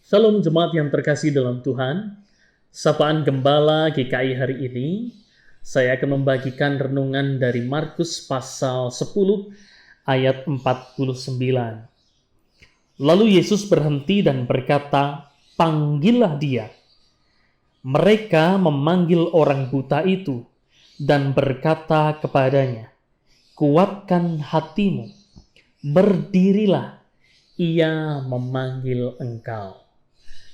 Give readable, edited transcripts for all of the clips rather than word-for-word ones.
Salam jemaat yang terkasih dalam Tuhan. Sapaan Gembala GKI hari ini, saya akan membagikan renungan dari Markus pasal 10 ayat 49. Lalu Yesus berhenti dan berkata, "Panggillah dia." Mereka memanggil orang buta itu dan berkata kepadanya, "Kuatkan hatimu, berdirilah, ia memanggil engkau."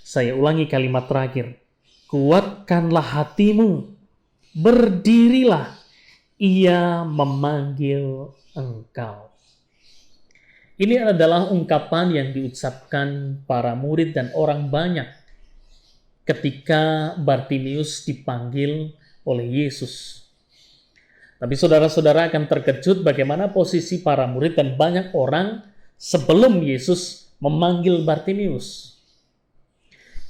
Saya ulangi kalimat terakhir. Kuatkanlah hatimu, berdirilah, ia memanggil engkau. Ini adalah ungkapan yang diucapkan para murid dan orang banyak ketika Bartimius dipanggil oleh Yesus. Tapi saudara-saudara akan terkejut bagaimana posisi para murid dan banyak orang sebelum Yesus memanggil Bartimius.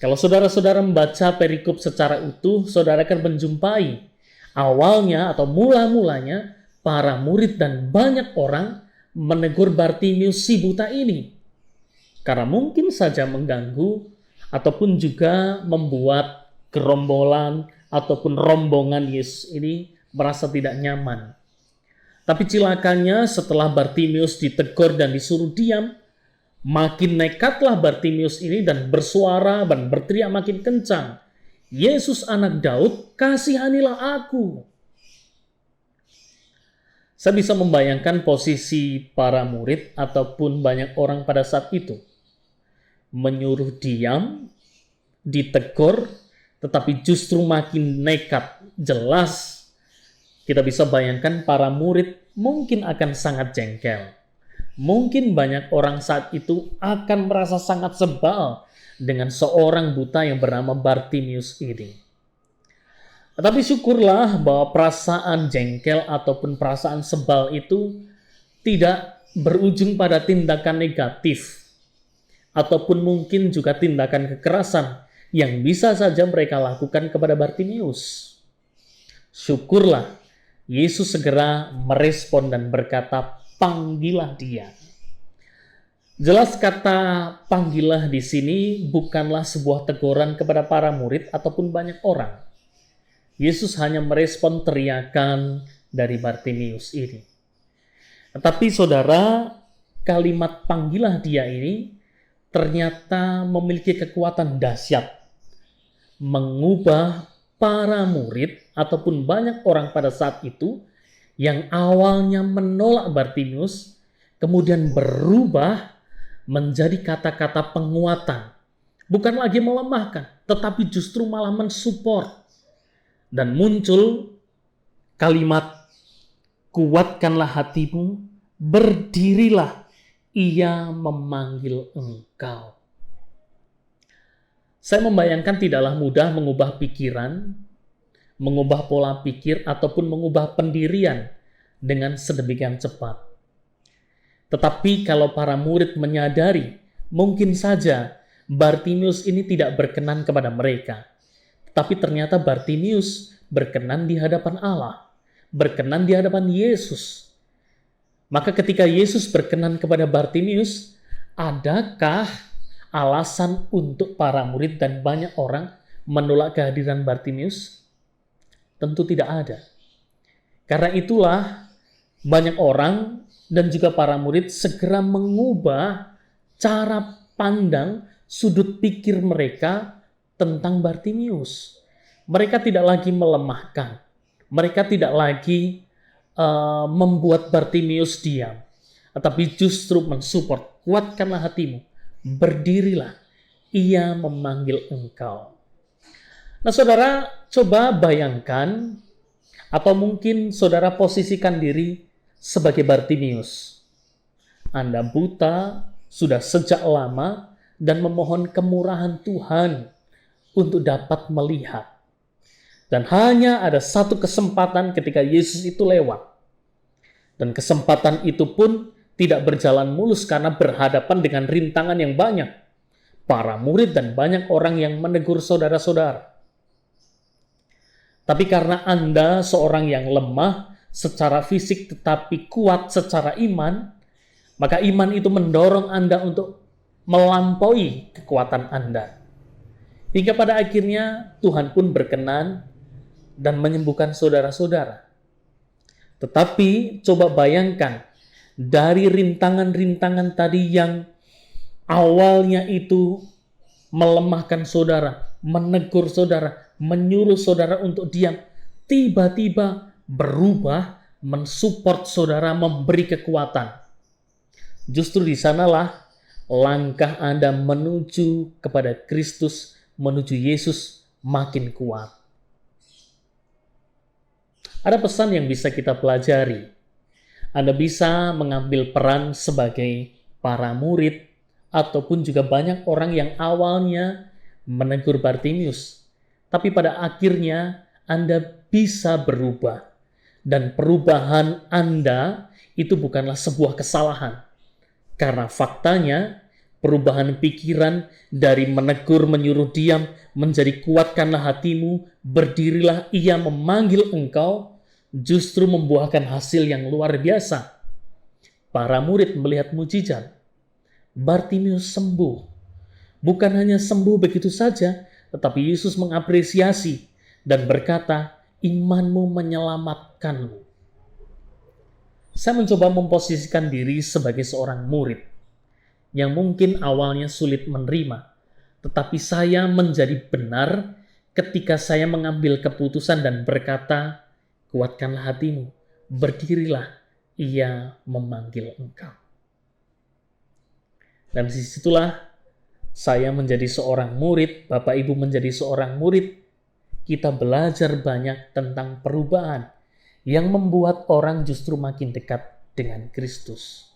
Kalau saudara-saudara membaca perikop secara utuh, saudara akan menjumpai awalnya atau mula-mulanya para murid dan banyak orang menegur Bartimius si buta ini. Karena mungkin saja mengganggu ataupun juga membuat gerombolan ataupun rombongan Yesus ini merasa tidak nyaman. Tapi cilakanya setelah Bartimius ditegur dan disuruh diam, makin nekatlah Bartimius ini dan bersuara dan berteriak makin kencang, "Yesus anak Daud, kasihanilah aku." Saya bisa membayangkan posisi para murid ataupun banyak orang pada saat itu. Menyuruh diam, ditegur, tetapi justru makin nekat. Jelas kita bisa bayangkan para murid mungkin akan sangat jengkel. Mungkin banyak orang saat itu akan merasa sangat sebal dengan seorang buta yang bernama Bartimius ini. Tetapi syukurlah bahwa perasaan jengkel ataupun perasaan sebal itu tidak berujung pada tindakan negatif ataupun mungkin juga tindakan kekerasan yang bisa saja mereka lakukan kepada Bartimius. Syukurlah Yesus segera merespon dan berkata, "Panggillah dia." Jelas kata "panggillah" di sini bukanlah sebuah teguran kepada para murid ataupun banyak orang. Yesus hanya merespon teriakan dari Bartimius ini. Tetapi saudara, kalimat "panggillah dia" ini ternyata memiliki kekuatan dahsyat, mengubah para murid ataupun banyak orang pada saat itu yang awalnya menolak Bartimius, kemudian berubah menjadi kata-kata penguatan. Bukan lagi melemahkan, tetapi justru malah mensupport. Dan muncul kalimat, "Kuatkanlah hatimu, berdirilah, ia memanggil engkau." Saya membayangkan tidaklah mudah mengubah pikiran, mengubah pola pikir, ataupun mengubah pendirian dengan sedemikian cepat. Tetapi kalau para murid menyadari, mungkin saja Bartimius ini tidak berkenan kepada mereka. Tapi ternyata Bartimius berkenan di hadapan Allah, berkenan di hadapan Yesus. Maka ketika Yesus berkenan kepada Bartimius, adakah alasan untuk para murid dan banyak orang menolak kehadiran Bartimius? Tentu tidak ada. Karena itulah banyak orang dan juga para murid segera mengubah cara pandang, sudut pikir mereka tentang Bartimius. Mereka tidak lagi melemahkan. Mereka tidak lagi membuat Bartimius diam. Tetapi justru mensupport, "Kuatkanlah hatimu, berdirilah, ia memanggil engkau." Nah saudara, coba bayangkan atau mungkin saudara posisikan diri sebagai Bartimius. Anda buta sudah sejak lama dan memohon kemurahan Tuhan untuk dapat melihat. Dan hanya ada satu kesempatan ketika Yesus itu lewat. Dan kesempatan itu pun tidak berjalan mulus karena berhadapan dengan rintangan yang banyak. Para murid dan banyak orang yang menegur saudara-saudara. Tapi karena Anda seorang yang lemah secara fisik tetapi kuat secara iman, maka iman itu mendorong Anda untuk melampaui kekuatan Anda. Hingga pada akhirnya Tuhan pun berkenan dan menyembuhkan saudara-saudara. Tetapi coba bayangkan, dari rintangan-rintangan tadi yang awalnya itu melemahkan saudara, menegur saudara, menyuruh saudara untuk diam, tiba-tiba berubah, mensupport saudara, memberi kekuatan. Justru di sanalah langkah Anda menuju kepada Kristus, menuju Yesus makin kuat. Ada pesan yang bisa kita pelajari. Anda bisa mengambil peran sebagai para murid, ataupun juga banyak orang yang awalnya menegur Bartimius. Tapi pada akhirnya Anda bisa berubah. Dan perubahan Anda itu bukanlah sebuah kesalahan. Karena faktanya, perubahan pikiran dari menegur, menyuruh diam, menjadi kuatkanlah hatimu, berdirilah, ia memanggil engkau, justru membuahkan hasil yang luar biasa. Para murid melihat mujizat. Bartimius sembuh. Bukan hanya sembuh begitu saja, tetapi Yesus mengapresiasi dan berkata, imanmu menyelamatkanmu. Saya mencoba memposisikan diri sebagai seorang murid yang mungkin awalnya sulit menerima, tetapi saya menjadi benar ketika saya mengambil keputusan dan berkata, kuatkanlah hatimu, berdirilah, ia memanggil engkau. Dan disitulah saya menjadi seorang murid, Bapak Ibu menjadi seorang murid, kita belajar banyak tentang perubahan yang membuat orang justru makin dekat dengan Kristus.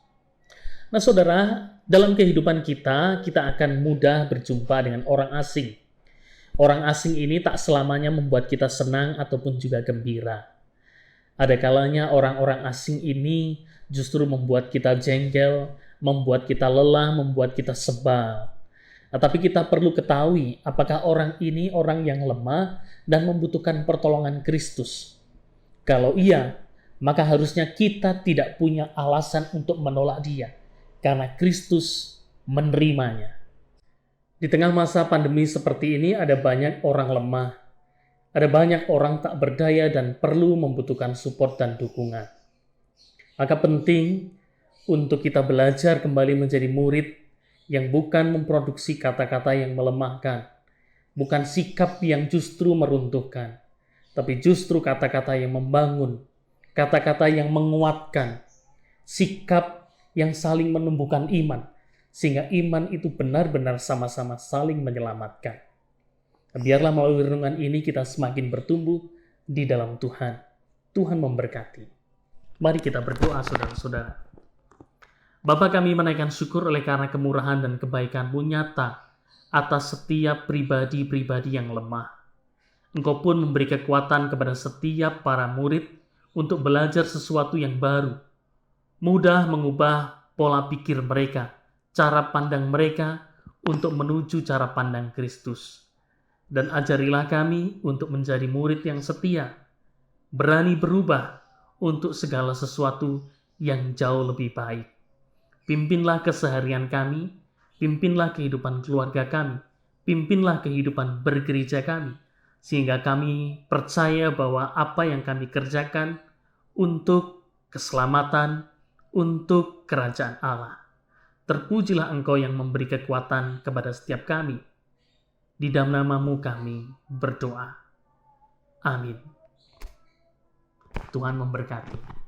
Nah saudara, dalam kehidupan kita akan mudah berjumpa dengan orang asing. Orang asing ini tak selamanya membuat kita senang ataupun juga gembira. Ada kalanya orang-orang asing ini justru membuat kita jengkel, membuat kita lelah, membuat kita sebal. Nah, tapi kita perlu ketahui apakah orang ini orang yang lemah dan membutuhkan pertolongan Kristus. Kalau iya, maka harusnya kita tidak punya alasan untuk menolak dia, karena Kristus menerimanya. Di tengah masa pandemi seperti ini ada banyak orang lemah, ada banyak orang tak berdaya dan perlu membutuhkan support dan dukungan. Maka penting untuk kita belajar kembali menjadi murid yang bukan memproduksi kata-kata yang melemahkan, bukan sikap yang justru meruntuhkan, tapi justru kata-kata yang membangun, kata-kata yang menguatkan, sikap yang saling menumbuhkan iman, sehingga iman itu benar-benar sama-sama saling menyelamatkan. Biarlah melalui renungan ini kita semakin bertumbuh di dalam Tuhan. Tuhan memberkati. Mari kita berdoa, saudara-saudara. Bapa, kami menaikkan syukur oleh karena kemurahan dan kebaikan-Mu nyata atas setiap pribadi-pribadi yang lemah. Engkau pun memberi kekuatan kepada setiap para murid untuk belajar sesuatu yang baru. Mudah mengubah pola pikir mereka, cara pandang mereka untuk menuju cara pandang Kristus. Dan ajarilah kami untuk menjadi murid yang setia, berani berubah untuk segala sesuatu yang jauh lebih baik. Pimpinlah keseharian kami, pimpinlah kehidupan keluarga kami, pimpinlah kehidupan bergereja kami, sehingga kami percaya bahwa apa yang kami kerjakan untuk keselamatan, untuk kerajaan Allah. Terpujilah Engkau yang memberi kekuatan kepada setiap kami. Di dalam nama-Mu kami berdoa. Amin. Tuhan memberkati.